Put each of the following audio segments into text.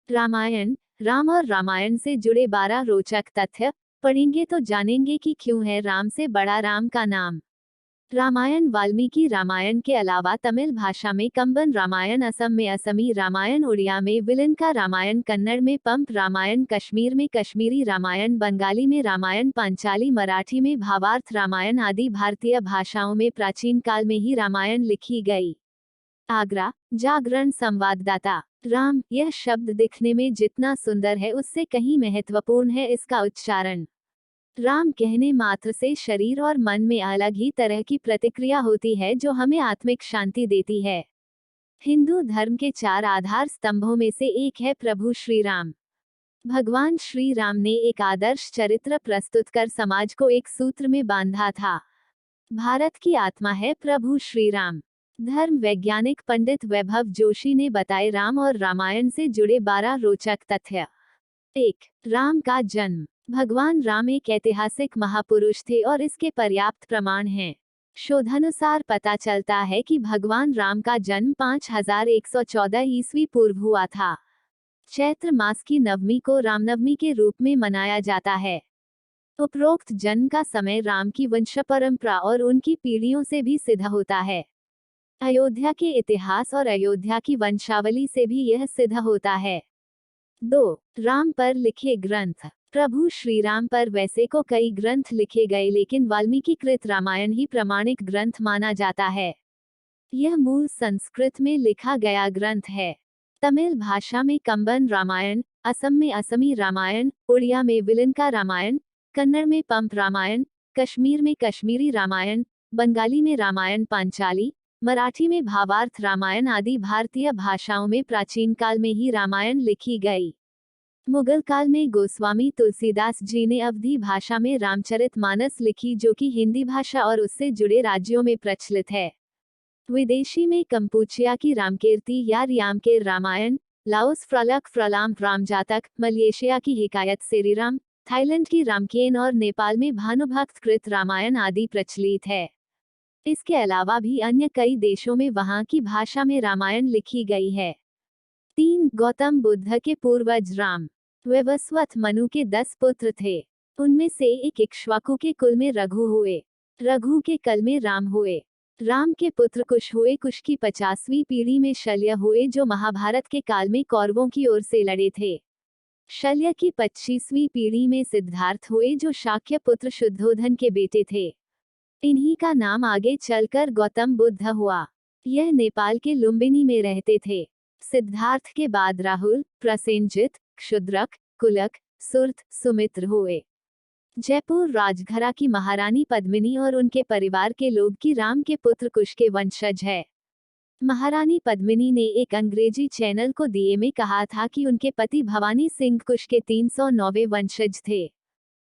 रामायण, राम और रामायण से जुड़े 12 रोचक तथ्य पढ़ेंगे तो जानेंगे कि क्यों है राम से बड़ा राम का नाम। रामायण वाल्मीकि रामायण के अलावा तमिल भाषा में कंबन रामायण, असम में असमी रामायण, उड़िया में विलन का रामायण, कन्नड़ में पंप रामायण, कश्मीर में कश्मीरी रामायण, बंगाली में रामायण, पांचाली, मराठी में भावार्थ रामायण आदि भारतीय भाषाओं में प्राचीन काल में ही रामायण लिखी गई। आगरा जागरण संवाददाता। राम यह शब्द दिखने में जितना सुंदर है उससे कहीं महत्वपूर्ण है इसका उच्चारण। राम कहने मात्र से शरीर और मन में अलग ही तरह की प्रतिक्रिया होती है जो हमें आत्मिक शांति देती है। हिंदू धर्म के 4 आधार स्तंभों में से एक है प्रभु श्री राम। भगवान श्री राम ने एक आदर्श चरित्र प्रस्तुत कर समाज को एक सूत्र में बांधा था। भारत की आत्मा है प्रभु श्री राम। धर्म वैज्ञानिक पंडित वैभव जोशी ने बताए राम और रामायण से जुड़े 12 रोचक तथ्य। 1. राम का जन्म। भगवान राम एक ऐतिहासिक महापुरुष थे और इसके पर्याप्त प्रमाण हैं। शोधानुसार पता चलता है कि भगवान राम का जन्म 5114 ईस्वी पूर्व हुआ था। चैत्र मास की नवमी को रामनवमी के रूप में मनाया जाता है। उपरोक्त जन्म का समय राम की वंश परंपरा और उनकी पीढ़ियों से भी सिद्ध होता है। अयोध्या के इतिहास और अयोध्या की वंशावली से भी यह सिद्ध होता है। 2. राम पर लिखे ग्रंथ। प्रभु श्री राम पर वैसे को कई ग्रंथ लिखे गए लेकिन वाल्मीकि कृत रामायण ही प्रमाणिक ग्रंथ माना जाता है। यह मूल संस्कृत में लिखा गया ग्रंथ है। तमिल भाषा में कंबन रामायण, असम में असमी रामायण, उड़िया में विलन का रामायण, कन्नड़ में पंप रामायण, कश्मीर में कश्मीरी रामायण, बंगाली में रामायण पांचाली, मराठी में भावार्थ रामायण आदि भारतीय भाषाओं में प्राचीन काल में ही रामायण लिखी गई। मुगल काल में गोस्वामी तुलसीदास जी ने अवधी भाषा में रामचरितमानस लिखी जो कि हिंदी भाषा और उससे जुड़े राज्यों में प्रचलित है। विदेशी में कंपूचिया की रामकीर्ति या रियामकेर रामायण, लाओस फ्रलक फ्रलाम रामजातक, मलेशिया की हिकायत सेरीराम, थाईलैंड की रामकेन और नेपाल में भानुभक्त कृत रामायण आदि प्रचलित है। इसके अलावा भी अन्य कई देशों में वहां की भाषा में रामायण लिखी गई है। 3. गौतम बुद्ध के पूर्वज राम। वैवस्वत मनु के 10 पुत्र थे। उनमें से एक इक्ष्वाकु के कुल में रघु हुए। रघु के कल में राम हुए। राम के पुत्र कुश हुए। कुश की 50वीं पीढ़ी में शल्य हुए जो महाभारत के काल में कौरवों की ओर से लड़े थे। शल्य की 25वीं पीढ़ी में सिद्धार्थ हुए जो शाक्य पुत्र शुद्धोधन के बेटे थे। इन्हीं का नाम आगे चलकर गौतम बुद्ध हुआ। यह नेपाल के लुम्बिनी में रहते थे। सिद्धार्थ के बाद राहुल, प्रसेनजित, क्षुद्रक, कुलक, सुर्त, सुमित्र हुए। जयपुर राजघरा की महारानी पद्मिनी और उनके परिवार के लोग की राम के पुत्र कुश के वंशज है। महारानी पद्मिनी ने एक अंग्रेजी चैनल को दिए में कहा था कि उनके पति भवानी सिंह कुश के 309वें वंशज थे।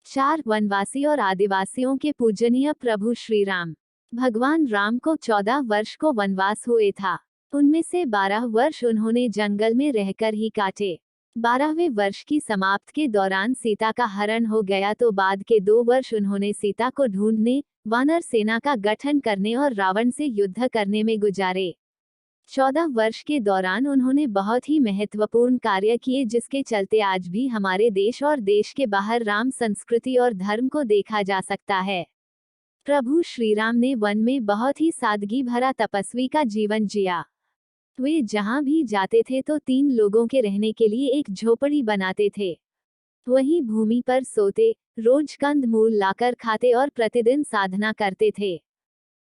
4. वनवासी और आदिवासियों के पूजनीय प्रभु श्री राम। भगवान राम को 14 वर्ष को वनवास हुए था। उनमें से 12 वर्ष उन्होंने जंगल में रहकर ही काटे। 12वें वर्ष की समाप्ति के दौरान सीता का हरण हो गया तो बाद के 2 वर्ष उन्होंने सीता को ढूंढने, वानर सेना का गठन करने और रावण से युद्ध करने में गुजारे। 14 वर्ष के दौरान उन्होंने बहुत ही महत्वपूर्ण कार्य किए जिसके चलते आज भी हमारे देश और देश के बाहर राम संस्कृति और धर्म को देखा जा सकता है। प्रभु श्री राम ने वन में बहुत ही सादगी भरा तपस्वी का जीवन जिया। वे जहां भी जाते थे तो 3 लोगों के रहने के लिए एक झोपड़ी बनाते थे। वहीं भूमि पर सोते, रोज कंद मूल लाकर खाते और प्रतिदिन साधना करते थे।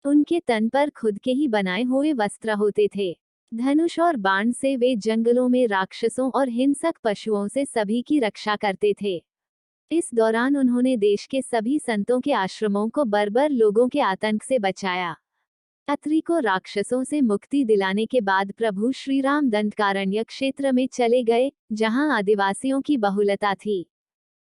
उनके तन पर खुद के ही बनाए हुए वस्त्र होते थे। धनुष और बाण से वे जंगलों में राक्षसों और हिंसक पशुओं से सभी की रक्षा करते थे। इस दौरान उन्होंने देश के सभी संतों के आश्रमों को बर्बर लोगों के आतंक से बचाया। अत्रि को राक्षसों से मुक्ति दिलाने के बाद प्रभु श्री राम दंडकारण्य क्षेत्र में चले गए जहां आदिवासियों की बहुलता थी।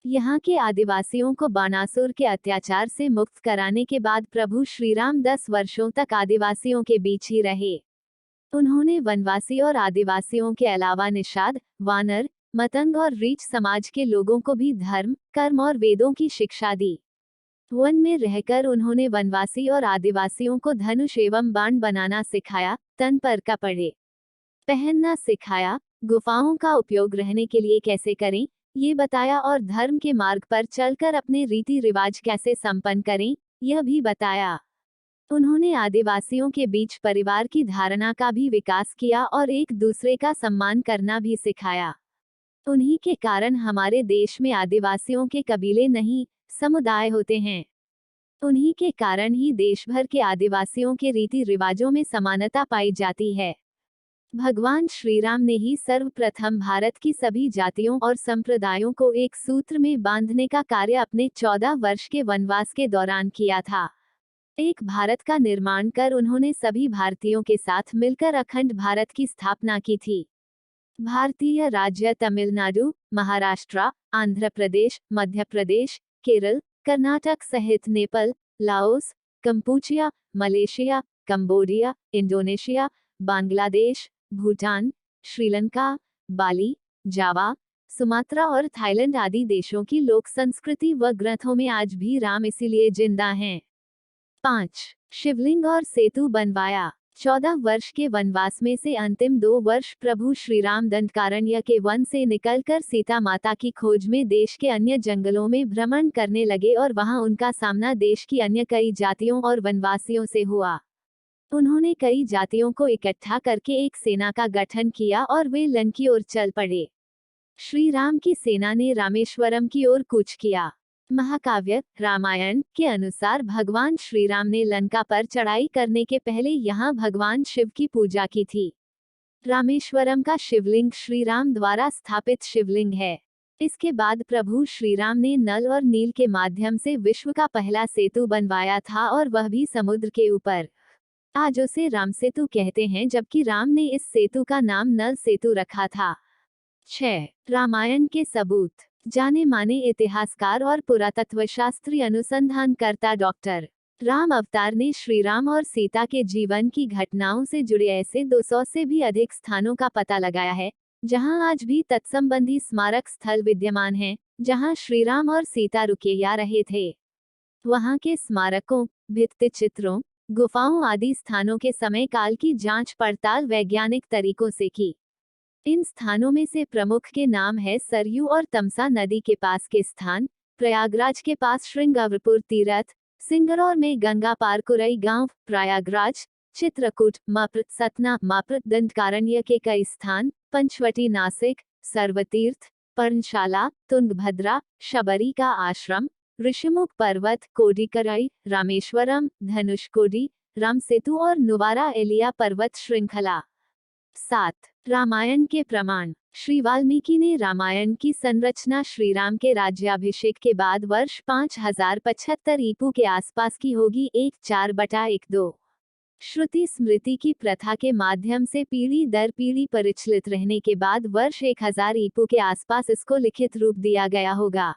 यहाँ के आदिवासियों को बाणासुर के अत्याचार से मुक्त कराने के बाद प्रभु श्री राम 10 वर्षों तक आदिवासियों के बीच ही रहे। उन्होंने वनवासी और आदिवासियों के अलावा निषाद, वानर, मतंग और रीछ समाज के लोगों को भी धर्म, कर्म और वेदों की शिक्षा दी। वन में रहकर उन्होंने वनवासी और आदिवासियों को धनुष एवं बाण बनाना सिखाया, तन पर कपड़े पहनना सिखाया, गुफाओं का उपयोग रहने के लिए कैसे करें, ये बताया और धर्म के मार्ग पर चलकर अपने रीति रिवाज कैसे संपन्न करें, यह भी बताया। उन्होंने आदिवासियों के बीच परिवार की धारणा का भी विकास किया और एक दूसरे का सम्मान करना भी सिखाया। उन्हीं के कारण हमारे देश में आदिवासियों के कबीले नहीं, समुदाय होते हैं। उन्हीं के कारण ही देश भर के आदिवासियों के रीति रिवाजों में समानता पाई जाती है। भगवान श्री राम ने ही सर्वप्रथम भारत की सभी जातियों और संप्रदायों को एक सूत्र में बांधने का कार्य अपने 14 वर्ष के वनवास के दौरान किया था। एक भारत का निर्माण कर उन्होंने सभी भारतीयों के साथ मिलकर अखंड भारत की स्थापना की थी। भारतीय राज्य तमिलनाडु, महाराष्ट्र, आंध्र प्रदेश, मध्य प्रदेश, केरल, कर्नाटक सहित Nepal, Laos, Kampuchea, Malaysia, Cambodia, Indonesia, Bangladesh, Bhutan, Sri Lanka, Bali, Java, Sumatra और थाईलैंड आदि देशों की लोक संस्कृति व ग्रंथों में आज भी राम इसीलिए जिंदा हैं। 5. शिवलिंग और सेतु बनवाया। 14 वर्ष के वनवास में से अंतिम 2 वर्ष प्रभु श्री राम दंडकारण्य के वन से निकलकर सीता माता की खोज में देश के अन्य जंगलों में भ्रमण करने लगे और वहां उनका सामना देश की अन्य कई जातियों और वनवासियों से हुआ। उन्होंने कई जातियों को इकट्ठा करके एक सेना का गठन किया और वे लन की ओर चल पड़े। श्री राम की सेना ने रामेश्वरम की ओर कूच किया। महाकाव्य रामायण के अनुसार भगवान श्री राम ने लंका पर चढ़ाई करने के पहले यहाँ भगवान शिव की पूजा की थी। रामेश्वरम का शिवलिंग श्री राम द्वारा स्थापित शिवलिंग है। इसके बाद प्रभु श्री राम ने नल और नील के माध्यम से विश्व का पहला सेतु बनवाया था और वह भी समुद्र के ऊपर। आज उसे राम सेतु कहते हैं, जबकि राम ने इस सेतु का नाम नल सेतु रखा था। 6. रामायण के सबूत। जाने माने इतिहासकार और पुरातत्वशास्त्री अनुसंधानकर्ता डॉक्टर राम अवतार ने श्री राम और सीता के जीवन की घटनाओं से जुड़े ऐसे 200 से भी अधिक स्थानों का पता लगाया है, जहां आज भी तत्संबंधी स्मारक स्थल विद्यमान हैं, जहां श्री राम और सीता रुके या रहे थे। वहां के स्मारकों, भित्ति चित्रों, गुफाओं आदि स्थानों के समय काल की जांच पड़ताल वैज्ञानिक तरीकों से की। इन स्थानों में से प्रमुख के नाम है सरयू और तमसा नदी के पास के स्थान, प्रयागराज के पास श्रृंगारपुर तीरथ, सिंगरौर में गंगा पार कुरई गांव, प्रयागराज, चित्रकूट, मप्र, सतना, माप्र, दंडकारण्य के कई स्थान, पंचवटी नासिक, सर्वतीर्थ, पर्णशाला, तुंगभद्रा, शबरी का आश्रम, ऋषिमुख पर्वत, कोडिकराई, रामेश्वरम, धनुषकोडी, राम सेतु और नुवारा एलिया पर्वत श्रृंखला। 7. रामायण के प्रमाण। श्री वाल्मीकि ने रामायण की संरचना श्री राम के राज्याभिषेक के बाद वर्ष 5075 ईपू के आसपास की होगी। 1/4/12। श्रुति स्मृति की प्रथा के माध्यम से पीढ़ी दर पीढ़ी परिचलित रहने के बाद वर्ष 1000 ईपू के आसपास इसको लिखित रूप दिया गया होगा।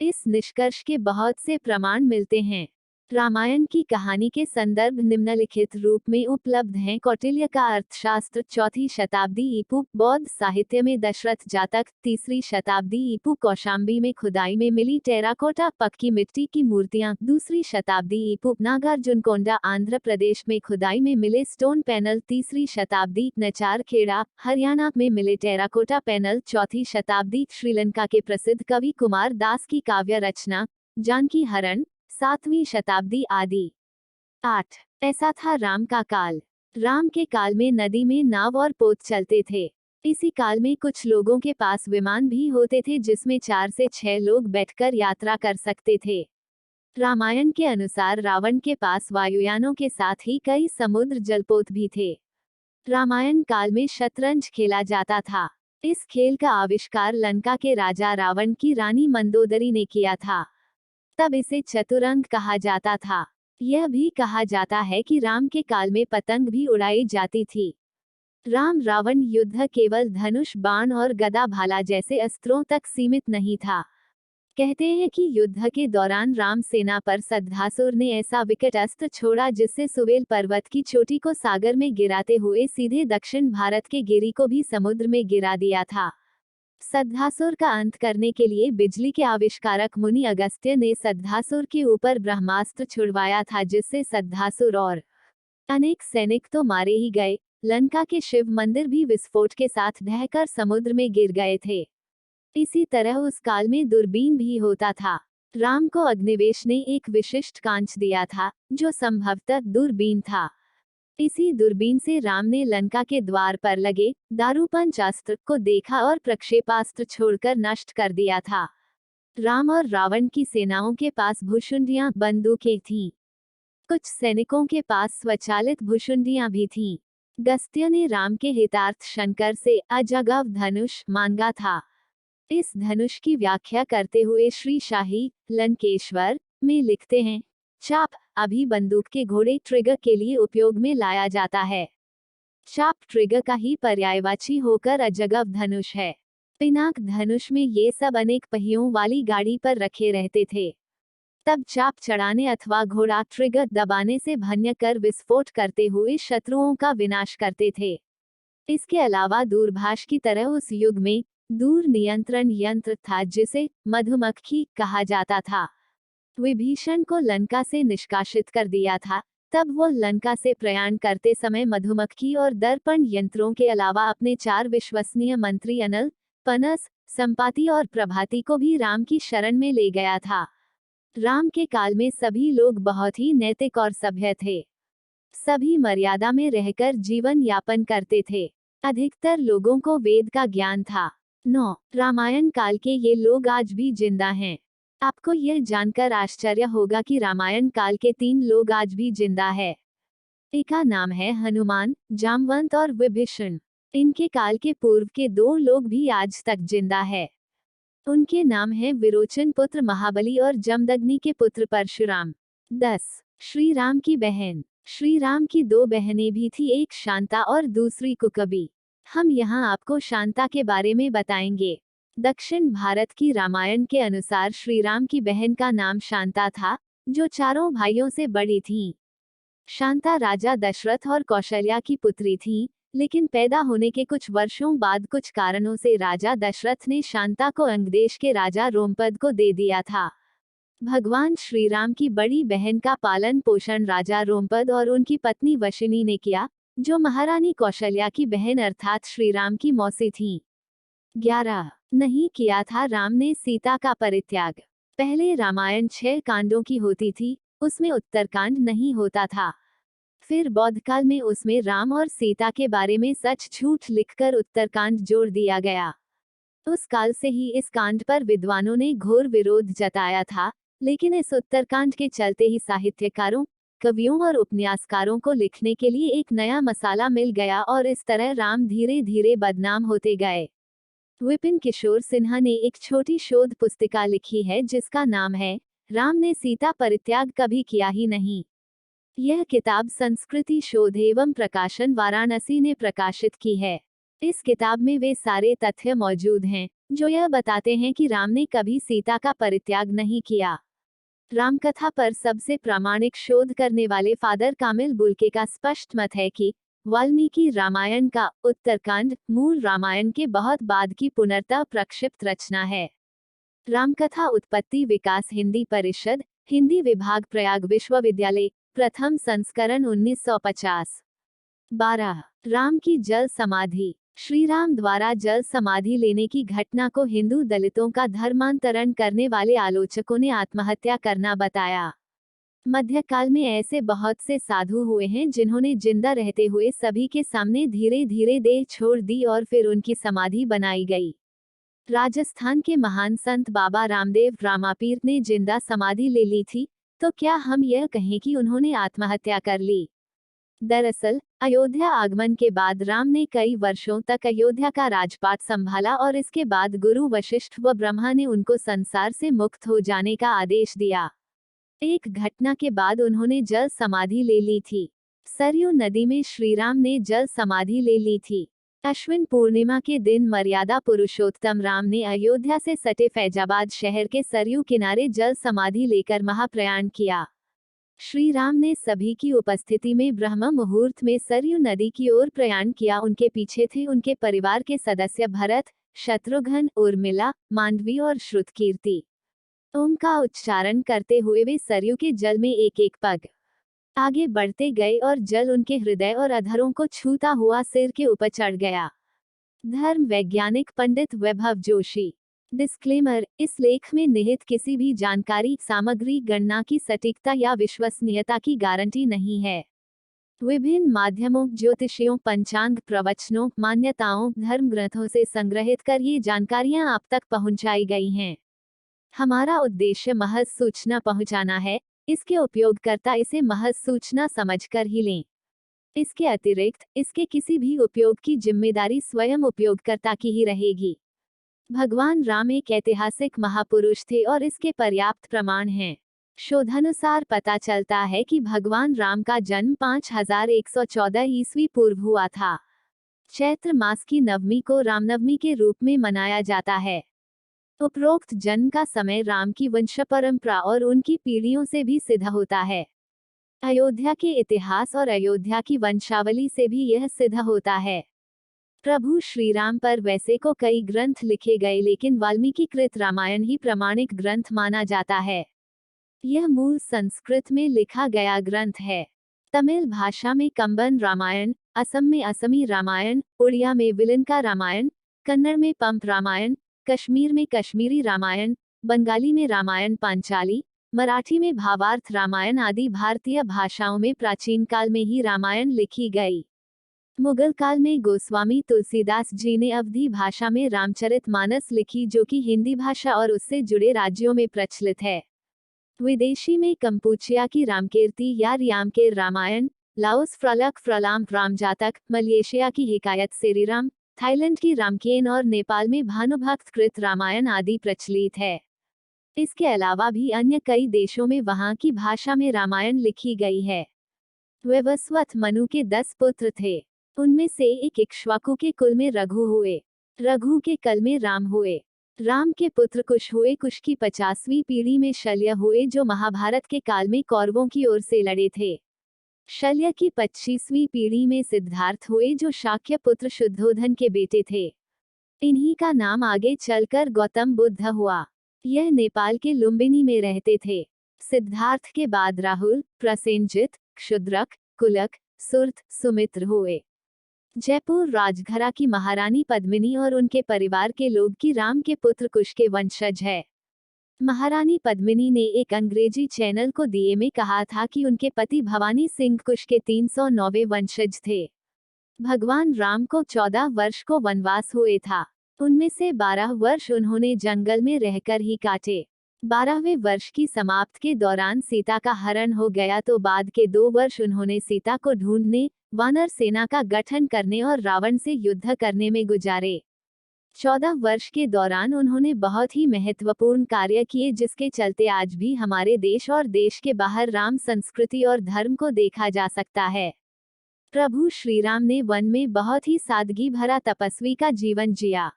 इस निष्कर्ष के बहुत से प्रमाण मिलते हैं। रामायण की कहानी के संदर्भ निम्नलिखित रूप में उपलब्ध हैं। कौटिल्य का अर्थशास्त्र 4वीं शताब्दी ईपू, बौद्ध साहित्य में दशरथ जातक 3री शताब्दी ईपू, कौशाम्बी में खुदाई में मिली टेराकोटा पक्की मिट्टी की मूर्तियां 2री शताब्दी ईपू, नागार्जुनकोंडा आंध्र प्रदेश में खुदाई में मिले स्टोन पैनल 3री शताब्दी, नचारखेड़ा हरियाणा में मिले टेराकोटा पैनल 4वीं शताब्दी, श्रीलंका के प्रसिद्ध कवि कुमार दास की काव्य रचना जानकी हरण 7वीं शताब्दी आदि। 8. ऐसा था राम का काल। राम के काल में नदी में नाव और पोत चलते थे। इसी काल में कुछ लोगों के पास विमान भी होते थे जिसमें 4 से 6 लोग बैठकर यात्रा कर सकते थे। रामायण के अनुसार रावण के पास वायुयानों के साथ ही कई समुद्र जलपोत भी थे। रामायण काल में शतरंज खेला जाता था। इस खेल का आविष्कार लंका के राजा रावण की रानी मंदोदरी ने किया था। तब इसे चतुरंग कहा जाता था। यह भी कहा जाता है कि राम के काल में पतंग भी उड़ाई जाती थी। राम रावण युद्ध केवल धनुष बाण और गदा भाला जैसे अस्त्रों तक सीमित नहीं था। कहते हैं कि युद्ध के दौरान राम सेना पर सद्धासुर ने ऐसा विकट अस्त्र छोड़ा जिससे सुवेल पर्वत की चोटी को सागर में गिराते हुए सीधे दक्षिण भारत के गिरी को भी समुद्र में गिरा दिया था। सद्धासुर का अंत करने के लिए बिजली के आविष्कारक मुनि अगस्त्य ने सद्धासुर के ऊपर ब्रह्मास्त्र छुड़वाया था, जिससे सद्धासुर और अनेक सैनिक तो मारे ही गए, लंका के शिव मंदिर भी विस्फोट के साथ ढहकर समुद्र में गिर गए थे। इसी तरह उस काल में दूरबीन भी होता था। राम को अग्निवेश ने एक विशिष्ट कांच दिया था, जो संभवतः दूरबीन था। इसी दूरबीन से राम ने लंका के द्वार पर लगे दारूपंच अस्त्र को देखा और प्रक्षेपास्त्र छोड़कर नष्ट कर दिया था। राम और रावण की सेनाओं के पास भुशुंडियां बंदूकें थीं। कुछ सैनिकों के पास स्वचालित भुशुंडियां भी थीं। गस्त्य ने राम के हितार्थ शंकर से अजगव धनुष मांगा था। इस धनुष की व्याख्या करते हुए श्री शाही लंकेश्वर में लिखते हैं, चाप अभी बंदूक के घोड़े ट्रिगर के लिए उपयोग में लाया जाता है। चाप ट्रिगर का ही पर्यायवाची होकर अजगव धनुष है। पिनाक धनुष में ये सब अनेक पहियों वाली गाड़ी पर रखे रहते थे। तब चाप चढ़ाने अथवा घोड़ा ट्रिगर दबाने से भन्य कर विस्फोट करते हुए शत्रुओं का विनाश करते थे। इसके अलावा दूरभाष की तरह उस युग में दूर नियंत्रण यंत्र था जिसे मधुमक्खी कहा जाता था। विभीषण को लंका से निष्कासित कर दिया था। तब वो लंका से प्रयाण करते समय मधुमक्खी और दर्पण यंत्रों के अलावा अपने 4 विश्वसनीय मंत्री अनल, पनस, संपाति और प्रभाती को भी राम की शरण में ले गया था। राम के काल में सभी लोग बहुत ही नैतिक और सभ्य थे। सभी मर्यादा में रहकर जीवन यापन करते थे। अधिकतर लोगों को वेद का ज्ञान था। 9. रामायण काल के ये लोग आज भी जिंदा हैं। आपको यह जानकर आश्चर्य होगा कि रामायण काल के 3 लोग आज भी जिंदा है। एक का नाम है हनुमान, जामवंत और विभीषण। इनके काल के पूर्व के 2 लोग भी आज तक जिंदा है। उनके नाम हैं विरोचन पुत्र महाबली और जमदग्नि के पुत्र परशुराम। 10. श्री राम की बहन। श्री राम की 2 बहनें भी थी, एक शांता और दूसरी कुकबी। हम यहाँ आपको शांता के बारे में बताएंगे। दक्षिण भारत की रामायण के अनुसार श्री राम की बहन का नाम शांता था, जो 4 भाइयों से बड़ी थीं। शांता राजा दशरथ और कौशल्या की पुत्री थी, लेकिन पैदा होने के कुछ वर्षों बाद कुछ कारणों से राजा दशरथ ने शांता को अंगदेश के राजा रोमपद को दे दिया था। भगवान श्री राम की बड़ी बहन का पालन पोषण राजा रोमपद और उनकी पत्नी वशिनी ने किया, जो महारानी कौशल्या की बहन अर्थात श्री राम की मौसी थीं। 11. नहीं किया था राम ने सीता का परित्याग। पहले रामायण 6 कांडों की होती थी, उसमें उत्तरकांड नहीं होता था। फिर बौद्धकाल में उसमें राम और सीता के बारे में सच झूठ लिखकर उत्तरकांड जोड़ दिया गया। उस काल से ही इस कांड पर विद्वानों ने घोर विरोध जताया था, लेकिन इस उत्तरकांड के चलते ही साहित्यकारों, कवियों और उपन्यासकारों को लिखने के लिए एक नया मसाला मिल गया और इस तरह राम धीरे धीरे बदनाम होते गए। विपिन किशोर सिन्हा ने एक छोटी शोध पुस्तिका लिखी है जिसका नाम है राम ने सीता परित्याग कभी किया ही नहीं। यह किताब संस्कृति शोध एवं प्रकाशन वाराणसी ने प्रकाशित की है। इस किताब में वे सारे तथ्य मौजूद हैं जो यह बताते हैं कि राम ने कभी सीता का परित्याग नहीं किया। रामकथा पर सबसे प्रामाणिक शोध करने वाले फादर कामिल बुल्के का स्पष्ट मत है कि वाल्मीकि रामायण का उत्तरकांड मूल रामायण के बहुत बाद की पुनर्तः प्रक्षिप्त रचना है। रामकथा उत्पत्ति विकास हिंदी परिषद, हिंदी विभाग प्रयाग विश्वविद्यालय, प्रथम संस्करण 1950। 12. राम की जल समाधि। श्री राम द्वारा जल समाधि लेने की घटना को हिंदू दलितों का धर्मांतरण करने वाले आलोचकों ने आत्महत्या करना बताया। मध्यकाल में ऐसे बहुत से साधु हुए हैं जिन्होंने जिंदा रहते हुए सभी के सामने धीरे धीरे देह छोड़ दी और फिर उनकी समाधि बनाई गई। राजस्थान के महान संत बाबा रामदेव रामापीर ने जिंदा समाधि ले ली थी, तो क्या हम यह कहें कि उन्होंने आत्महत्या कर ली? दरअसल अयोध्या आगमन के बाद राम ने कई वर्षों तक अयोध्या का राजपाट संभाला और इसके बाद गुरु वशिष्ठ व ब्रह्मा ने उनको संसार से मुक्त हो जाने का आदेश दिया। एक घटना के बाद उन्होंने जल समाधि ले ली थी। सरयू नदी में श्रीराम ने जल समाधि ले ली थी। अश्विन पूर्णिमा के दिन मर्यादा पुरुषोत्तम राम ने अयोध्या से सटे फैजाबाद शहर के सरयू किनारे जल समाधि लेकर महाप्रयाण किया। श्री राम ने सभी की उपस्थिति में ब्रह्म मुहूर्त में सरयू नदी की ओर प्रयाण किया। उनके पीछे थे उनके परिवार के सदस्य भरत, शत्रुघ्न, उर्मिला, मांडवी और श्रुतकीर्ति। ओम का उच्चारण करते हुए वे सरयू के जल में एक एक पग आगे बढ़ते गए और जल उनके हृदय और अधरों को छूता हुआ सिर के ऊपर चढ़ गया। धर्म वैज्ञानिक पंडित वैभव जोशी। डिस्क्लेमर, इस लेख में निहित किसी भी जानकारी सामग्री गणना की सटीकता या विश्वसनीयता की गारंटी नहीं है। विभिन्न माध्यमों, ज्योतिषियों, पंचांग, प्रवचनों, मान्यताओं, धर्म ग्रंथों से संग्रहित कर ये जानकारियां आप तक पहुंचाई गई हैं। हमारा उद्देश्य महज सूचना पहुंचाना है, इसके उपयोगकर्ता इसे महज सूचना समझकर ही लें। इसके अतिरिक्त इसके किसी भी उपयोग की जिम्मेदारी स्वयं उपयोगकर्ता की ही रहेगी। भगवान राम एक ऐतिहासिक महापुरुष थे और इसके पर्याप्त प्रमाण हैं। शोधानुसार पता चलता है कि भगवान राम का जन्म 5114 ईस्वी पूर्व हुआ था। चैत्र मास की नवमी को रामनवमी के रूप में मनाया जाता है। उपरोक्त जन्म का समय राम की वंश परंपरा और उनकी पीढ़ियों से भी सिद्ध होता है। अयोध्या के इतिहास और अयोध्या की वंशावली से भी यह सिद्ध होता है। प्रभु श्री राम पर वैसे को कई ग्रंथ लिखे गए, लेकिन वाल्मीकि कृत रामायण ही प्रमाणिक ग्रंथ माना जाता है। यह मूल संस्कृत में लिखा गया ग्रंथ है। तमिल भाषा में कंबन रामायण, असम में असमी रामायण, उड़िया में विलिनका रामायण, कन्नड़ में पंप रामायण, कश्मीर में कश्मीरी रामायण, बंगाली में रामायण पांचाली, मराठी में भावार्थ रामायण आदि भारतीय भाषाओं में प्राचीन काल में ही रामायण लिखी गई। मुगल काल में गोस्वामी तुलसीदास जी ने अवधी भाषा में रामचरितमानस लिखी, जो कि हिंदी भाषा और उससे जुड़े राज्यों में प्रचलित है। विदेशी में कंपूचिया की रामकीर्ति या रियामकेर रामायण, लाओस फ्रलक फ्रलाम रामजातक, मलेशिया की हिकायत सेरीराम, थाईलैंड की रामकेन और नेपाल में भानुभक्त कृत रामायण आदि प्रचलित है। इसके अलावा भी अन्य कई देशों में वहां की भाषा में रामायण लिखी गई है। वैवस्वत मनु के 10 पुत्र थे। उनमें से एक इक्ष्वाकु के कुल में रघु हुए। रघु के कल में राम हुए। राम के पुत्र कुश हुए। कुश की 50वीं पीढ़ी में शल्य हुए, जो महाभारत के काल में कौरवों की ओर से लड़े थे। शल्य की 25वीं पीढ़ी में सिद्धार्थ हुए, जो शाक्य पुत्र शुद्धोधन के बेटे थे। इन्हीं का नाम आगे चलकर गौतम बुद्ध हुआ। यह नेपाल के लुम्बिनी में रहते थे। सिद्धार्थ के बाद राहुल, प्रसेनजित, क्षुद्रक, कुलक, सुर्थ, सुमित्र हुए। जयपुर राजघरा की महारानी पद्मिनी और उनके परिवार के लोग की राम के पुत्र कुश के वंशज है। महारानी पद्मिनी ने एक अंग्रेजी चैनल को दिए में कहा था कि उनके पति भवानी सिंह कुश के 309वें वंशज थे। भगवान राम को 14 वर्ष को वनवास हुए था। उनमें से 12 वर्ष उन्होंने जंगल में रहकर ही काटे। 12वें वर्ष की समाप्त के दौरान सीता का हरण हो गया, तो बाद के 2 वर्ष उन्होंने सीता को ढूंढने, वानर सेना का गठन करने और रावण से युद्ध करने में गुजारे। 14 वर्ष के दौरान उन्होंने बहुत ही महत्वपूर्ण कार्य किए, जिसके चलते आज भी हमारे देश और देश के बाहर राम संस्कृति और धर्म को देखा जा सकता है। प्रभु श्री राम ने वन में बहुत ही सादगी भरा तपस्वी का जीवन जिया।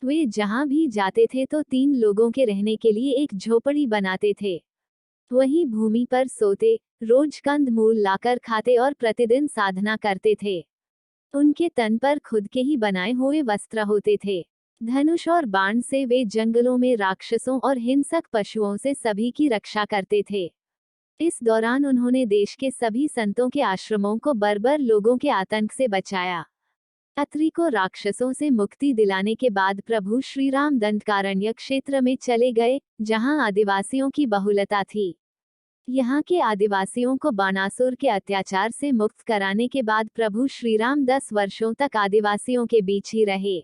वे जहां भी जाते थे तो 3 लोगों के रहने के लिए एक झोपड़ी बनाते थे। वहीं भूमि पर सोते, रोज कंद मूल लाकर खाते और प्रतिदिन साधना करते थे। उनके तन पर खुद के ही बनाए हुए वस्त्र होते थे। धनुष और बाण से वे जंगलों में राक्षसों और हिंसक पशुओं से सभी की रक्षा करते थे। इस दौरान उन्होंने देश के सभी संतों के आश्रमों को बर्बर लोगों के आतंक से बचाया। अत्रि को राक्षसों से मुक्ति दिलाने के बाद प्रभु श्री राम दंडकारण्य क्षेत्र में चले गए, जहां आदिवासियों की बहुलता थी। यहाँ के आदिवासियों को बाणासुर के अत्याचार से मुक्त कराने के बाद प्रभु श्री राम 10 वर्षों तक आदिवासियों के बीच ही रहे।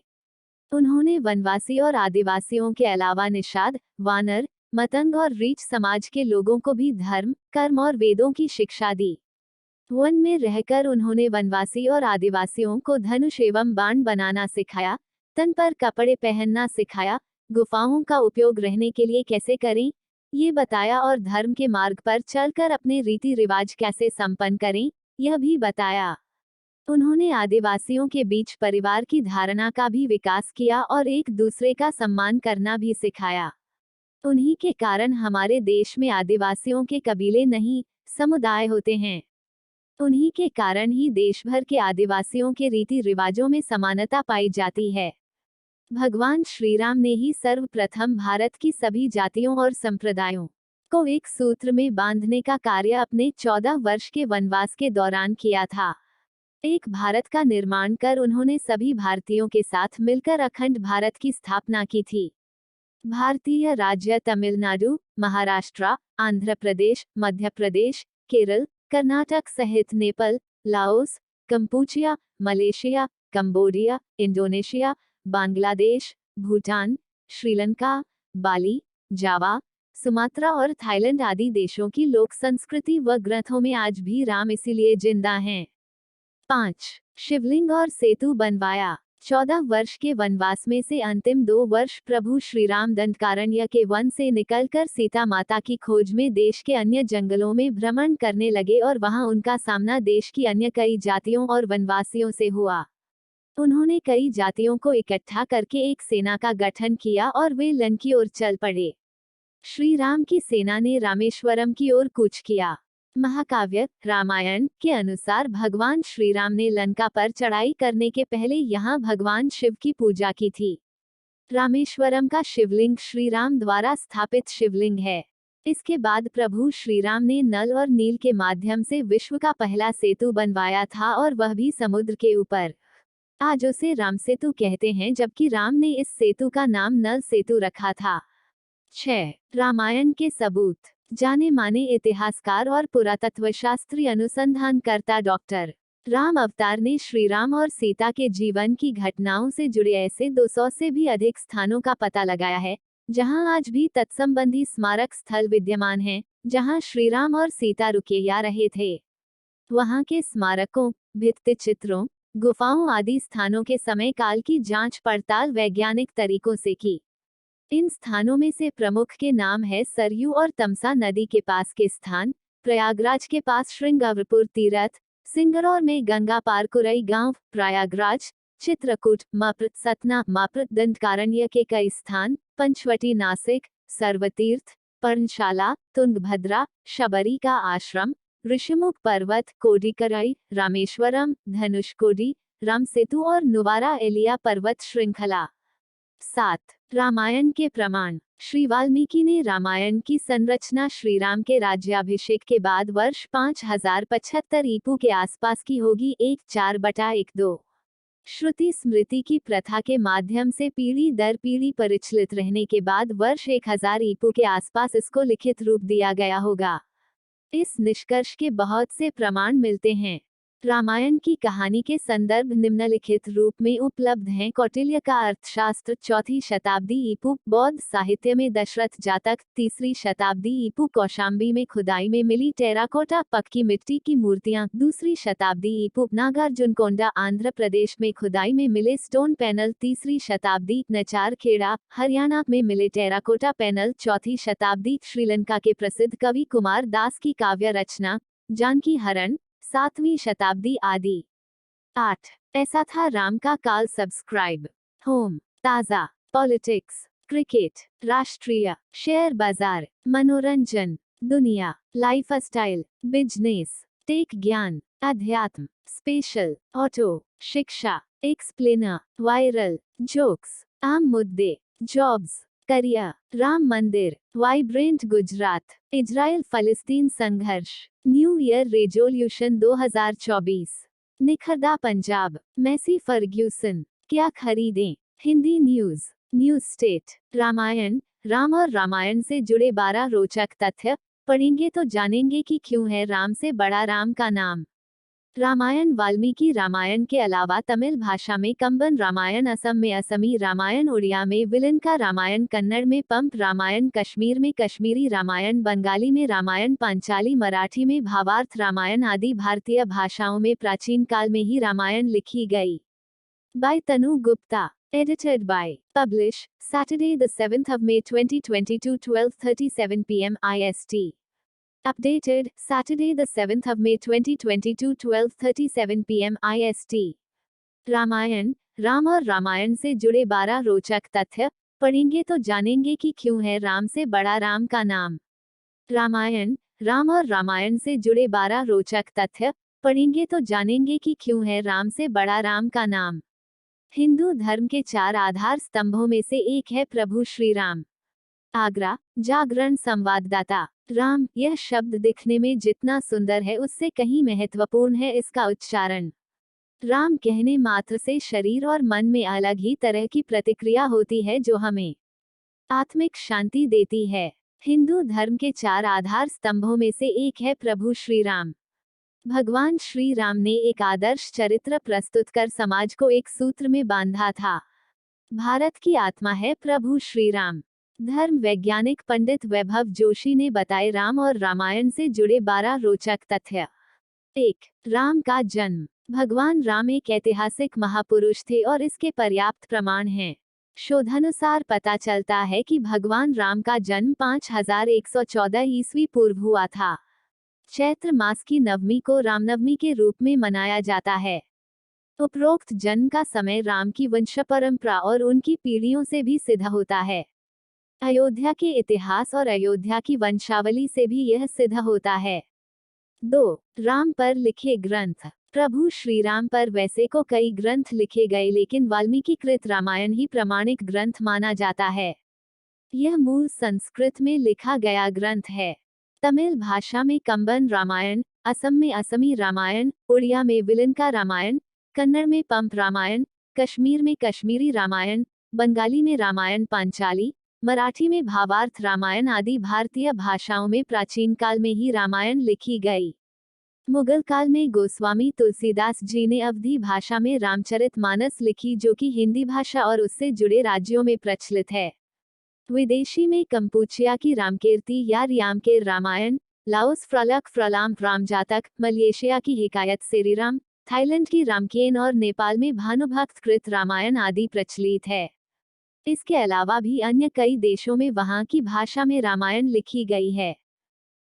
उन्होंने वनवासी और आदिवासियों के अलावा निषाद, वानर, मतंग और रीछ समाज के लोगों को भी धर्म, कर्म और वेदों की शिक्षा दी। वन में रहकर उन्होंने वनवासी और आदिवासियों को धनुष एवं बाण बनाना सिखाया, तन पर कपड़े पहनना सिखाया, गुफाओं का उपयोग रहने के लिए कैसे करें, ये बताया, और धर्म के मार्ग पर चलकर अपने रीति रिवाज कैसे संपन्न करें, यह भी बताया। उन्होंने आदिवासियों के बीच परिवार की धारणा का भी विकास किया और एक दूसरे का सम्मान करना भी सिखाया। उन्हीं के कारण हमारे देश में आदिवासियों के कबीले नहीं, समुदाय होते हैं। उन्हीं के कारण ही देश भर के आदिवासियों के रीति रिवाजों में समानता पाई जाती है। भगवान श्री राम ने ही सर्वप्रथम भारत की सभी जातियों और संप्रदायों को एक सूत्र में बांधने का कार्य अपने 14 वर्ष के वनवास के दौरान किया था। एक भारत का निर्माण कर उन्होंने सभी भारतीयों के साथ मिलकर अखंड भारत की स्थापना की थी। भारतीय राज्य तमिलनाडु, महाराष्ट्र, आंध्र प्रदेश, मध्य प्रदेश, केरल, कर्नाटक सहित Nepal, Laos, Kampuchea, Malaysia, Cambodia, Indonesia, Bangladesh, Bhutan, Sri Lanka, Bali, Java, Sumatra और थाईलैंड आदि देशों की लोक संस्कृति व ग्रंथों में आज भी राम इसीलिए जिंदा हैं। 5. शिवलिंग और सेतु बनवाया। 14 वर्ष के वनवास में से अंतिम 2 वर्ष प्रभु श्रीराम दंडकारण्य के वन से निकलकर सीता माता की खोज में देश के अन्य जंगलों में भ्रमण करने लगे और वहां उनका सामना देश की अन्य कई जातियों और वनवासियों से हुआ। उन्होंने कई जातियों को इकट्ठा करके एक सेना का गठन किया और वे लन की ओर चल पड़े। श्री राम की सेना ने रामेश्वरम की ओर कूच किया। महाकाव्य रामायण के अनुसार भगवान श्री राम ने लंका पर चढ़ाई करने के पहले यहाँ भगवान शिव की पूजा की थी। रामेश्वरम का शिवलिंग श्री राम द्वारा स्थापित शिवलिंग है। इसके बाद प्रभु श्री राम ने नल और नील के माध्यम से विश्व का पहला सेतु बनवाया था और वह भी समुद्र के ऊपर। आज उसे राम सेतु कहते हैं, जबकि राम ने इस सेतु का नाम नल सेतु रखा था। 6. रामायण के सबूत। जाने माने इतिहासकार और पुरातत्वशास्त्री अनुसंधानकर्ता डॉक्टर राम अवतार ने श्री राम और सीता के जीवन की घटनाओं से जुड़े ऐसे 200 से भी अधिक स्थानों का पता लगाया है, जहां आज भी तत्संबंधी स्मारक स्थल विद्यमान हैं, जहां श्री राम और सीता रुके या रहे थे। वहां के स्मारकों, भित्ति चित्रों, गुफाओं आदि स्थानों के समय काल की जांच पड़ताल वैज्ञानिक तरीकों से की। इन स्थानों में से प्रमुख के नाम है सरयू और तमसा नदी के पास के स्थान, प्रयागराज के पास श्रृंगारपुर तीरथ, सिंगरौर में गंगा पार कुरई गांव, प्रयागराज, चित्रकूट, मप्र, सतना, मप्र, दंडकारण्य के कई स्थान, पंचवटी नासिक, सर्वतीर्थ, पर्णशाला, तुंगभद्रा, शबरी का आश्रम, ऋषिमुख पर्वत, कोडिकरई, रामेश्वरम, धनुषकोडी, राम सेतु और नुवारा एलिया पर्वत श्रृंखला। 7. रामायण के प्रमाण। श्री वाल्मीकि ने रामायण की संरचना श्री राम के राज्याभिषेक के बाद वर्ष 5075 ईपू के आसपास की होगी। 1/4/12। श्रुति स्मृति की प्रथा के माध्यम से पीढ़ी दर पीढ़ी परिचलित रहने के बाद वर्ष 1000 ईपू के आसपास इसको लिखित रूप दिया गया होगा। इस निष्कर्ष के बहुत से प्रमाण मिलते हैं। रामायण की कहानी के संदर्भ निम्नलिखित रूप में उपलब्ध हैं। कौटिल्य का अर्थशास्त्र 4वीं शताब्दी ईपू, बौद्ध साहित्य में दशरथ जातक 3री शताब्दी ईपू, कौशाम्बी में खुदाई में मिली टेराकोटा पक्की मिट्टी की मूर्तियां 2री शताब्दी ईपू, नागार्जुनकोंडा आंध्र प्रदेश में खुदाई में मिले स्टोन पैनल 3री शताब्दी, नचारखेड़ा हरियाणा में मिले टेराकोटा पैनल 4वीं शताब्दी, श्रीलंका के प्रसिद्ध कवि कुमार दास की काव्य रचना जानकी हरण 7वीं शताब्दी आदि। 8. ऐसा था राम का काल। सब्सक्राइब। होम, ताजा, पॉलिटिक्स, क्रिकेट, राष्ट्रीय, शेयर बाजार, मनोरंजन, दुनिया, लाइफस्टाइल, बिजनेस, टेक, ज्ञान, अध्यात्म, स्पेशल, ऑटो, शिक्षा, एक्सप्लेनर, वायरल, जोक्स, आम मुद्दे, जॉब्स, करियर, राम मंदिर, वाइब्रेंट गुजरात, इजराइल फलस्तीन संघर्ष, न्यू ईयर रेजोल्यूशन 2024, निखरदा पंजाब, मेसी फर्ग्यूसन, क्या खरीदें, Hindi news, news state, Ramayana, Ram और रामायण से जुड़े 12 रोचक तथ्य पढ़ेंगे तो जानेंगे कि क्यों है राम से बड़ा राम का नाम। रामायण। वाल्मीकि रामायण के अलावा तमिल भाषा में कंबन रामायण, असम में असमी रामायण, उड़िया में विलनका रामायण, कन्नड़ में पंप रामायण, कश्मीर में कश्मीरी रामायण, बंगाली में रामायण, पांचाली, मराठी में भावार्थ रामायण आदि भारतीय भाषाओं में प्राचीन काल में ही रामायण लिखी गई। By Tanu Gupta, edited by, publish, Saturday the 7th of May 2022, 12:37 p.m. IST. Updated, Saturday the 7th of May 2022, 12:37 p.m. IST. Ramayan, Ram और रामायण से जुड़े 12 रोचक तथ्य पढ़ेंगे तो जानेंगे कि क्यों है राम से बड़ा राम का नाम। रामायण, राम और रामायण से जुड़े 12 रोचक तथ्य पढ़ेंगे तो जानेंगे कि क्यों है राम से बड़ा राम का नाम। हिंदू धर्म के 4 आधार स्तंभों में से एक है प्रभु श्री राम। आगरा, जागरण संवाददाता। राम, यह शब्द दिखने में जितना सुंदर है उससे कहीं महत्वपूर्ण है इसका उच्चारण। राम कहने मात्र से शरीर और मन में अलग ही तरह की प्रतिक्रिया होती है जो हमें आत्मिक शांति देती है। हिंदू धर्म के 4 आधार स्तंभों में से एक है प्रभु श्री राम। भगवान श्री राम ने एक आदर्श चरित्र प्रस्तुत कर समाज को एक सूत्र में बांधा था। भारत की आत्मा है प्रभु श्री राम। धर्म वैज्ञानिक पंडित वैभव जोशी ने बताए राम और रामायण से जुड़े 12 रोचक तथ्य। 1. राम का जन्म। भगवान राम एक ऐतिहासिक महापुरुष थे और इसके पर्याप्त प्रमाण हैं। शोधानुसार पता चलता है कि भगवान राम का जन्म 5114 ईस्वी पूर्व हुआ था। चैत्र मास की नवमी को रामनवमी के रूप में मनाया जाता है। उपरोक्त जन्म का समय राम की वंश परंपरा और उनकी पीढ़ियों से भी सिद्ध होता है। अयोध्या के इतिहास और अयोध्या की वंशावली से भी यह सिद्ध होता है। 2. राम पर लिखे ग्रंथ। प्रभु श्री राम पर वैसे को कई ग्रंथ लिखे गए लेकिन वाल्मीकि कृत रामायण ही प्रामाणिक ग्रंथ माना जाता है। यह मूल संस्कृत में लिखा गया ग्रंथ है। तमिल भाषा में कंबन रामायण, असम में असमी रामायण, उड़िया में विलन रामायण, कन्नड़ में पंप रामायण, कश्मीर में कश्मीरी रामायण, बंगाली में रामायण पांचाली, मराठी में भावार्थ रामायण आदि भारतीय भाषाओं में प्राचीन काल में ही रामायण लिखी गई। मुगल काल में गोस्वामी तुलसीदास जी ने अवधी भाषा में रामचरितमानस लिखी जो कि हिंदी भाषा और उससे जुड़े राज्यों में प्रचलित है। विदेशी में कंपूचिया की रामकीर्ति या रियामकेर रामायण, लाओस फ्रलक फ्रलाम रामजातक, मलेशिया की हिकायत सेरीराम, थाईलैंड की रामकेन और नेपाल में भानुभक्त कृत रामायण आदि प्रचलित है। इसके अलावा भी अन्य कई देशों में वहां की भाषा में रामायण लिखी गई है।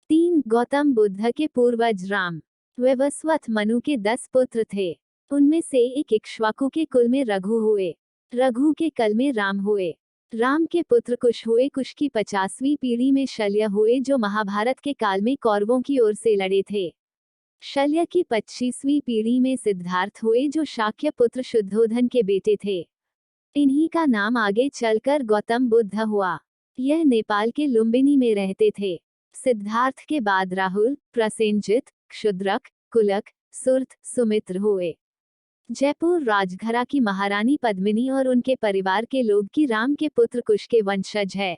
3. गौतम बुद्ध के पूर्वज राम। वैवस्वत मनु के 10 पुत्र थे। उनमें से एक इक्ष्वाकु के कुल में रघु हुए। रघु के कल में राम हुए। राम के पुत्र कुश हुए। कुश की 50वीं पीढ़ी में शल्य हुए जो महाभारत के काल में कौरवों की ओर से लड़े थे। शल्य की 25वीं पीढ़ी में सिद्धार्थ हुए जो शाक्य पुत्र शुद्धोधन के बेटे थे। इन्हीं का नाम आगे चलकर गौतम बुद्ध हुआ। यह नेपाल के लुम्बिनी में रहते थे। सिद्धार्थ के बाद राहुल, प्रसेनजित, क्षुद्रक, कुलक, सुरथ, सुमित्र हुए। जयपुर राजघरा की महारानी पद्मिनी और उनके परिवार के लोग की राम के पुत्र कुश के वंशज है।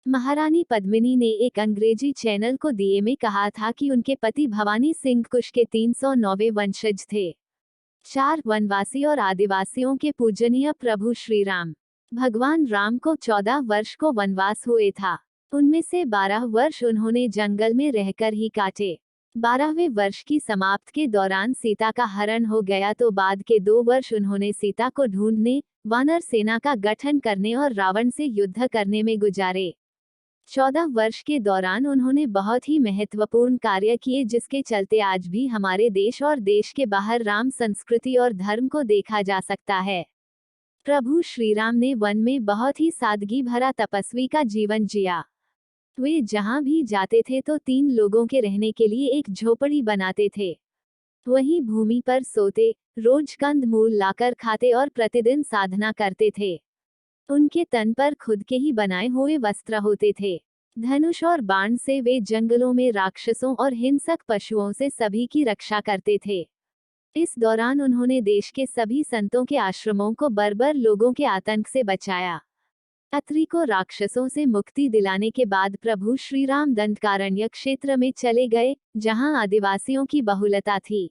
महारानी पद्मिनी ने एक अंग्रेजी चैनल को दिए में कहा था कि उनके पति भवानी सिंह कुश के 309वें वंशज थे। 4. वनवासी और आदिवासियों के पूजनीय प्रभु श्री राम। भगवान राम को 14 वर्ष को वनवास हुए था। उनमें से 12 वर्ष उन्होंने जंगल में रहकर ही काटे। 12वें वर्ष की समाप्त के दौरान सीता का हरण हो गया तो बाद के 2 वर्ष उन्होंने सीता को ढूंढने, वानर सेना का गठन करने और रावण से युद्ध करने में गुजारे। 14 वर्ष के दौरान उन्होंने बहुत ही महत्वपूर्ण कार्य किए जिसके चलते आज भी हमारे देश और देश के बाहर राम संस्कृति और धर्म को देखा जा सकता है। प्रभु श्री राम ने वन में बहुत ही सादगी भरा तपस्वी का जीवन जिया। वे जहां भी जाते थे तो 3 लोगों के रहने के लिए एक झोपड़ी बनाते थे। वहीं भूमि पर सोते, रोज कंद मूल लाकर खाते और प्रतिदिन साधना करते थे। उनके तन पर खुद के ही बनाए हुए वस्त्र होते थे। धनुष और बाण से वे जंगलों में राक्षसों और हिंसक पशुओं से सभी की रक्षा करते थे। इस दौरान उन्होंने देश के सभी संतों के आश्रमों को बर्बर लोगों के आतंक से बचाया। अत्रि को राक्षसों से मुक्ति दिलाने के बाद प्रभु श्री राम दंडकारण्य क्षेत्र में चले गए, जहां आदिवासियों की बहुलता थी।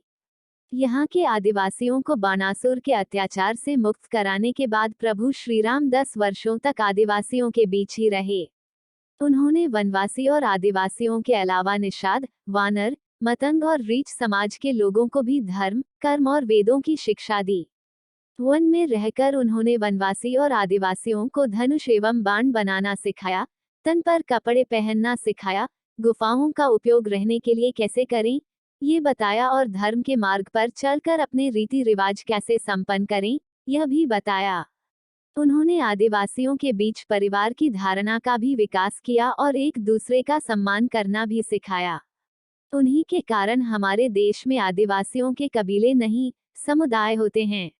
यहाँ के आदिवासियों को बाणासुर के अत्याचार से मुक्त कराने के बाद प्रभु श्री राम 10 वर्षों तक आदिवासियों के बीच ही रहे। उन्होंने वनवासी और आदिवासियों के अलावा निषाद, वानर, मतंग और रीछ समाज के लोगों को भी धर्म, कर्म और वेदों की शिक्षा दी। वन में रहकर उन्होंने वनवासी और आदिवासियों को धनुष एवं बाण बनाना सिखाया, तन पर कपड़े पहनना सिखाया, गुफाओं का उपयोग रहने के लिए कैसे करें, ये बताया और धर्म के मार्ग पर चलकर अपने रीति रिवाज कैसे संपन्न करें, यह भी बताया। उन्होंने आदिवासियों के बीच परिवार की धारणा का भी विकास किया और एक दूसरे का सम्मान करना भी सिखाया। उन्हीं के कारण हमारे देश में आदिवासियों के कबीले नहीं, समुदाय होते हैं।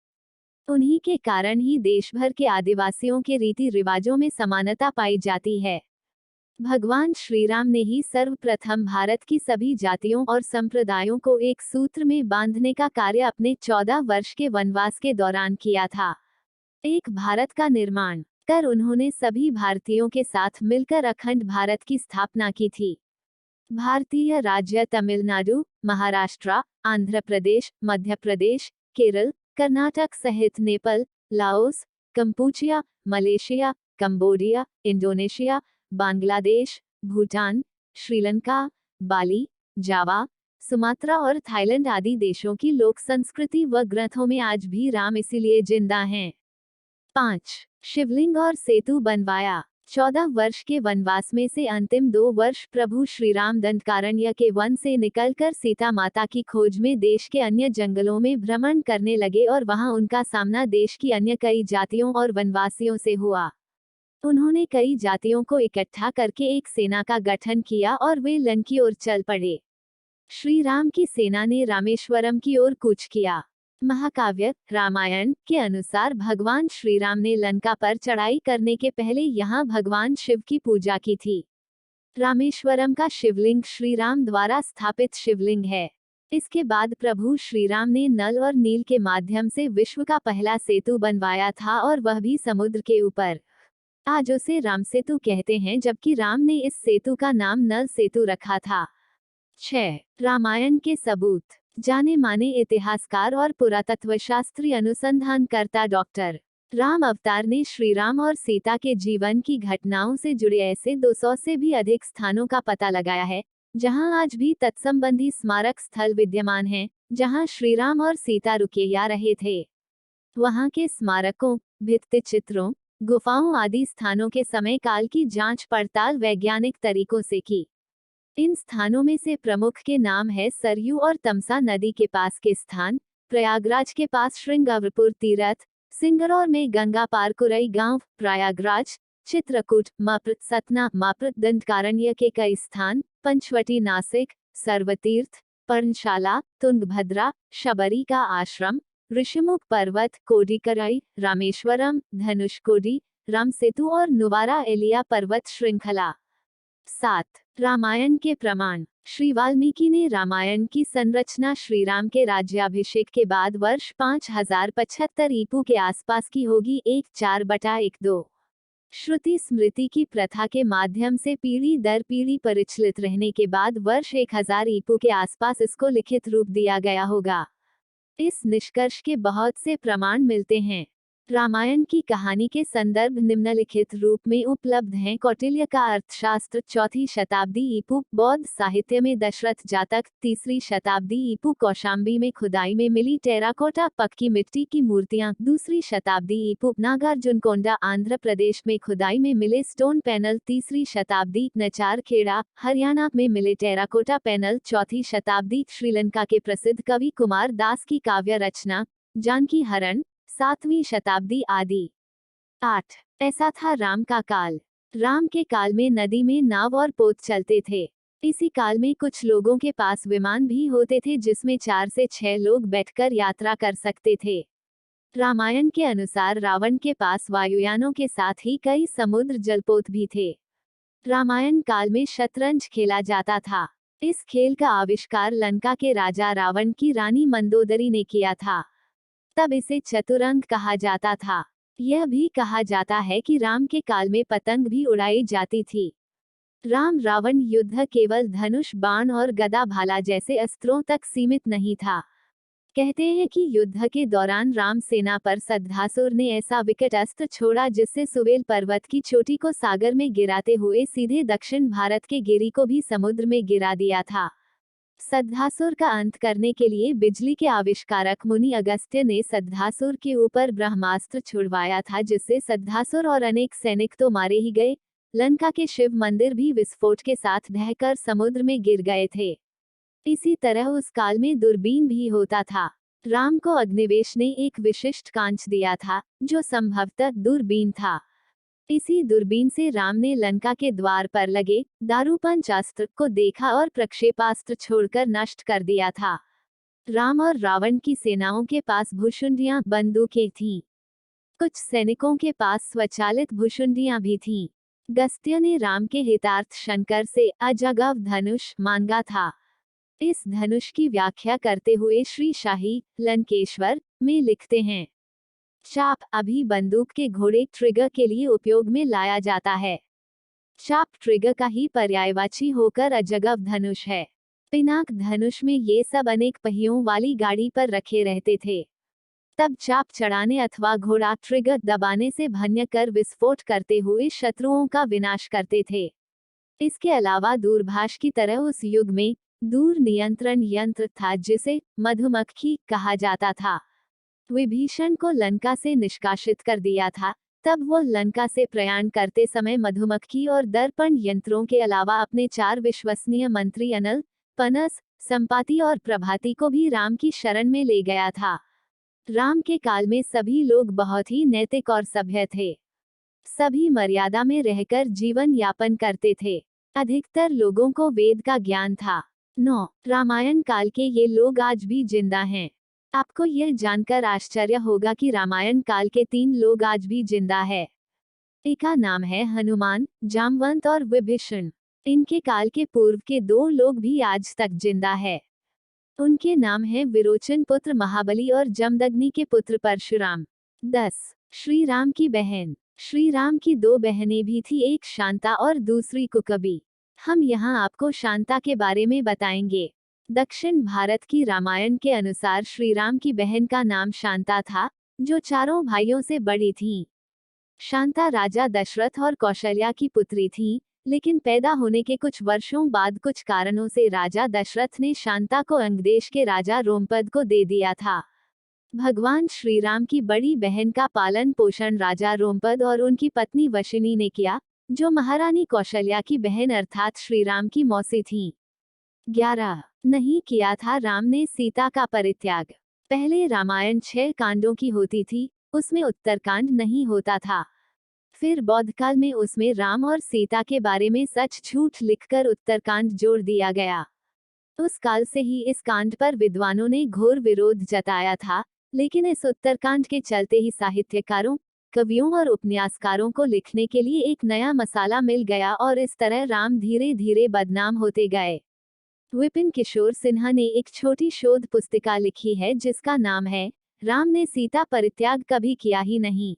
उन्हीं के कारण ही देश भर के आदिवासियों के रीति रिवाजों में समानता पाई जाती है। भगवान श्री राम ने ही सर्वप्रथम भारत की सभी जातियों और संप्रदायों को एक सूत्र में बांधने का कार्य अपने 14 वर्ष के वनवास के दौरान किया था। एक भारत का निर्माण कर उन्होंने सभी भारतीयों के साथ मिलकर अखंड भारत की स्थापना की थी। भारतीय राज्य तमिलनाडु, महाराष्ट्र, आंध्र प्रदेश, मध्य प्रदेश, केरल, कर्नाटक सहित Nepal, Laos, Kampuchea, Malaysia, Cambodia, Indonesia, Bangladesh, Bhutan, Sri Lanka, Bali, Java, Sumatra और थाईलैंड आदि देशों की लोक संस्कृति व ग्रंथों में आज भी राम इसीलिए जिंदा हैं। 5. शिवलिंग और सेतु बनवाया। 14 वर्ष के वनवास में से अंतिम 2 वर्ष प्रभु श्रीराम दंडकारण्य के वन से निकलकर सीता माता की खोज में देश के अन्य जंगलों में भ्रमण करने लगे और वहां उनका सामना देश की अन्य कई जातियों और वनवासियों से हुआ। उन्होंने कई जातियों को इकट्ठा करके एक सेना का गठन किया और वे लंका की ओर चल पड़े। श्री राम की सेना ने रामेश्वरम की ओर कूच किया। महाकाव्य रामायण के अनुसार भगवान श्री राम ने लंका पर चढ़ाई करने के पहले यहाँ भगवान शिव की पूजा की थी। रामेश्वरम का शिवलिंग श्री राम द्वारा स्थापित शिवलिंग है। इसके बाद प्रभु श्री राम ने नल और नील के माध्यम से विश्व का पहला सेतु बनवाया था और वह भी समुद्र के ऊपर। आज उसे राम सेतु कहते हैं, जबकि राम ने इस सेतु का नाम नल सेतु रखा था। 6. रामायण के सबूत। जाने माने इतिहासकार और पुरातत्वशास्त्री अनुसंधानकर्ता डॉक्टर राम अवतार ने श्री राम और सीता के जीवन की घटनाओं से जुड़े ऐसे 200 से भी अधिक स्थानों का पता लगाया है, जहां आज भी तत्संबंधी स्मारक स्थल विद्यमान हैं, जहां श्री राम और सीता रुके या रहे थे। वहां के स्मारकों, भित्ति चित्रों, गुफाओं आदि स्थानों के समय काल की जांच पड़ताल वैज्ञानिक तरीकों से की। इन स्थानों में से प्रमुख के नाम है सरयू और तमसा नदी के पास के स्थान, प्रयागराज के पास श्रृंगारपुर तीर्थ, सिंगरौर में गंगा पार कुरई गांव, प्रयागराज, चित्रकूट, मप्र, सतना, मप्र, दंडकारण्य के कई स्थान, पंचवटी, नासिक, सर्वतीर्थ, पर्णशाला, तुंगभद्रा, शबरी का आश्रम, ऋषिमुख पर्वत, कोडिकराई, रामेश्वरम, धनुषकोडी, रामसेतु और नुवारा एलिया पर्वत श्रृंखला। 7. रामायण के प्रमाण। श्री वाल्मीकि ने रामायण की संरचना श्रीराम के राज्याभिषेक के बाद वर्ष 5075 ईपू के आसपास की होगी। 1/4/12। श्रुति स्मृति की प्रथा के माध्यम से पीढ़ी दर पीढ़ी परिचालित रहने के बाद वर्ष 1000 ईपू के आसपास इसको लिखित रूप दिया गया होगा। इस निष्कर्ष के बहुत से प्रमाण मिलते हैं। रामायण की कहानी के संदर्भ निम्नलिखित रूप में उपलब्ध हैं। कौटिल्य का अर्थशास्त्र 4वीं शताब्दी ईपू, बौद्ध साहित्य में दशरथ जातक 3री शताब्दी ईपू, कौशाम्बी में खुदाई में मिली टेराकोटा पक्की मिट्टी की मूर्तियां 2री शताब्दी ईपू, नागार्जुनकोंडा आंध्र प्रदेश में खुदाई में मिले स्टोन पैनल 3री शताब्दी, नचारखेड़ा हरियाणा में मिले टेराकोटा पैनल 4वीं शताब्दी, श्रीलंका के प्रसिद्ध कवि कुमार दास की काव्य रचना जानकी हरण 7वीं शताब्दी आदि। 8. ऐसा था राम का काल। राम के काल में नदी में नाव और पोत चलते थे। इसी काल में कुछ लोगों के पास विमान भी होते थे जिसमें 4 से 6 लोग बैठकर यात्रा कर सकते थे। रामायण के अनुसार रावण के पास वायुयानों के साथ ही कई समुद्र जलपोत भी थे। रामायण काल में शतरंज खेला जाता था। इस खेल का आविष्कार लंका के राजा रावण की रानी मंदोदरी ने किया था। तब इसे चतुरंग कहा जाता था। यह भी कहा जाता है कि राम के काल में पतंग भी उड़ाई जाती थी। राम रावण युद्ध केवल धनुष बाण और गदा भाला जैसे अस्त्रों तक सीमित नहीं था। कहते हैं कि युद्ध के दौरान राम सेना पर सद्धासुर ने ऐसा विकट अस्त्र छोड़ा जिससे सुवेल पर्वत की चोटी को सागर में गिराते हुए सीधे दक्षिण भारत के गिरी को भी समुद्र में गिरा दिया था। सद्धासुर का अंत करने के लिए बिजली के आविष्कारक मुनि अगस्त्य ने सद्धासुर के ऊपर ब्रह्मास्त्र छुड़वाया था, जिससे सद्धासुर और अनेक सैनिक तो मारे ही गए, लंका के शिव मंदिर भी विस्फोट के साथ ढहकर समुद्र में गिर गए थे। इसी तरह उस काल में दूरबीन भी होता था। राम को अग्निवेश ने एक विशिष्ट कांच दिया था, जो संभवतः दूरबीन था। इसी दूरबीन से राम ने लंका के द्वार पर लगे दारूपंचास्त्र को देखा और प्रक्षेपास्त्र छोड़कर नष्ट कर दिया था। राम और रावण की सेनाओं के पास भुशुंडियां बंदूकें थीं। कुछ सैनिकों के पास स्वचालित भुशुंडियां भी थीं। अगस्त्य ने राम के हितार्थ शंकर से अजगव धनुष मांगा था। इस धनुष की व्याख्या करते हुए श्री शाही लंकेश्वर में लिखते हैं, चाप अभी बंदूक के घोड़े ट्रिगर के लिए उपयोग में लाया जाता है। चाप ट्रिगर का ही पर्यायवाची होकर अजगव धनुष है। पिनाक धनुष में ये सब अनेक पहियों वाली गाड़ी पर रखे रहते थे। तब चाप चढ़ाने अथवा घोड़ा ट्रिगर दबाने से भन्य कर विस्फोट करते हुए शत्रुओं का विनाश करते थे। इसके अलावा दूरभाष की तरह उस युग में दूर नियंत्रण यंत्र था जिसे मधुमक्खी कहा जाता था। विभीषण को लंका से निष्कासित कर दिया था, तब वो लंका से प्रयाण करते समय मधुमक्खी और दर्पण यंत्रों के अलावा अपने 4 विश्वसनीय मंत्री अनल, पनस, संपाति और प्रभाति को भी राम की शरण में ले गया था। राम के काल में सभी लोग बहुत ही नैतिक और सभ्य थे। सभी मर्यादा में रहकर जीवन यापन करते थे। अधिकतर लोगों को वेद का ज्ञान था। 9. रामायण काल के ये लोग आज भी जिंदा हैं। आपको यह जानकर आश्चर्य होगा कि रामायण काल के 3 लोग आज भी जिंदा है। एक का नाम है हनुमान, जामवंत और विभीषण। इनके काल के पूर्व के 2 लोग भी आज तक जिंदा है। उनके नाम है विरोचन पुत्र महाबली और जमदग्नि के पुत्र परशुराम। 10. श्री राम की बहन। श्री राम की 2 बहनें भी थी, एक शांता और दूसरी कुकबी। हम यहाँ आपको शांता के बारे में बताएंगे। दक्षिण भारत की रामायण के अनुसार श्री राम की बहन का नाम शांता था, जो 4 भाइयों से बड़ी थी। शांता राजा दशरथ और कौशल्या की पुत्री थी, लेकिन पैदा होने के कुछ वर्षों बाद कुछ कारणों से राजा दशरथ ने शांता को अंगदेश के राजा रोमपद को दे दिया था। भगवान श्री राम की बड़ी बहन का पालन पोषण राजा रोमपद और उनकी पत्नी वशिनी ने किया, जो महारानी कौशल्या की बहन अर्थात श्री राम की मौसी थी। 11. नहीं किया था राम ने सीता का परित्याग। पहले रामायण 6 कांडों की होती थी, उसमें उत्तरकांड नहीं होता था। फिर बौद्धकाल में उसमें राम और सीता के बारे में सच झूठ लिखकर उत्तरकांड जोड़ दिया गया। उस काल से ही इस कांड पर विद्वानों ने घोर विरोध जताया था, लेकिन इस उत्तरकांड के चलते ही साहित्यकारों, कवियों और उपन्यासकारों को लिखने के लिए एक नया मसाला मिल गया और इस तरह राम धीरे धीरे बदनाम होते गए। विपिन किशोर सिन्हा ने एक छोटी शोध पुस्तिका लिखी है जिसका नाम है राम ने सीता परित्याग कभी किया ही नहीं।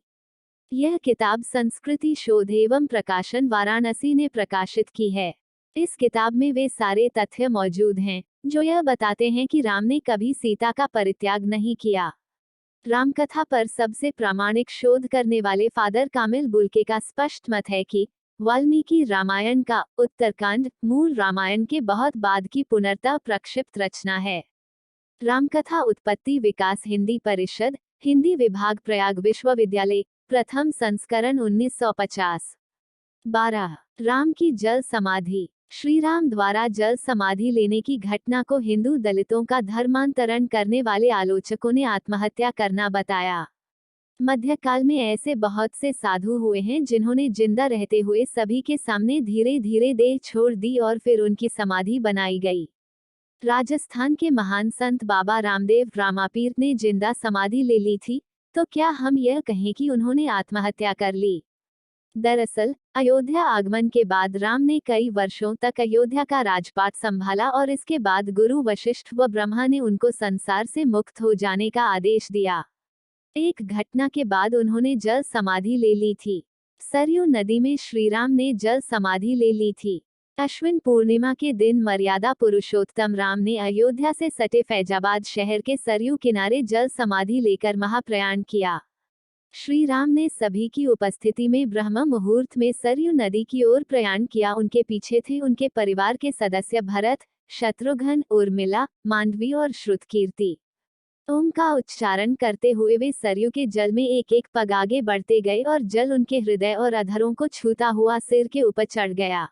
यह किताब संस्कृति शोध एवं प्रकाशन वाराणसी ने प्रकाशित की है। इस किताब में वे सारे तथ्य मौजूद हैं जो यह बताते हैं कि राम ने कभी सीता का परित्याग नहीं किया। रामकथा पर सबसे प्रामाणिक शोध करने वाले फादर कामिल बुल्के का स्पष्ट मत है कि वाल्मीकि रामायण का उत्तरकांड मूल रामायण के बहुत बाद की पुनर्तः प्रक्षिप्त रचना है। रामकथा उत्पत्ति विकास हिंदी परिषद, हिंदी विभाग प्रयाग विश्वविद्यालय, प्रथम संस्करण 1950। 12. राम की जल समाधि। श्री राम द्वारा जल समाधि लेने की घटना को हिंदू दलितों का धर्मांतरण करने वाले आलोचकों ने आत्महत्या करना बताया। मध्यकाल में ऐसे बहुत से साधु हुए हैं जिन्होंने जिंदा रहते हुए सभी के सामने धीरे धीरे देह छोड़ दी और फिर उनकी समाधि बनाई गई। राजस्थान के महान संत बाबा रामदेव रामापीर ने जिंदा समाधि ले ली थी, तो क्या हम यह कहें कि उन्होंने आत्महत्या कर ली? दरअसल अयोध्या आगमन के बाद राम ने कई वर्षों तक अयोध्या का राजपाट संभाला और इसके बाद गुरु वशिष्ठ व ब्रह्मा ने उनको संसार से मुक्त हो जाने का आदेश दिया। एक घटना के बाद उन्होंने जल समाधि ले ली थी। सरयू नदी में श्रीराम ने जल समाधि ले ली थी। अश्विन पूर्णिमा के दिन मर्यादा पुरुषोत्तम राम ने अयोध्या से सटे फैजाबाद शहर के सरयू किनारे जल समाधि लेकर महाप्रयाण किया। श्री राम ने सभी की उपस्थिति में ब्रह्म मुहूर्त में सरयू नदी की ओर प्रयाण किया। उनके पीछे थे उनके परिवार के सदस्य भरत, शत्रुघ्न, उर्मिला, मांडवी और श्रुतकीर्ति। ओम का उच्चारण करते हुए वे सरयू के जल में एक एक पग आगे बढ़ते गए और जल उनके हृदय और अधरों को छूता हुआ सिर के ऊपर चढ़ गया।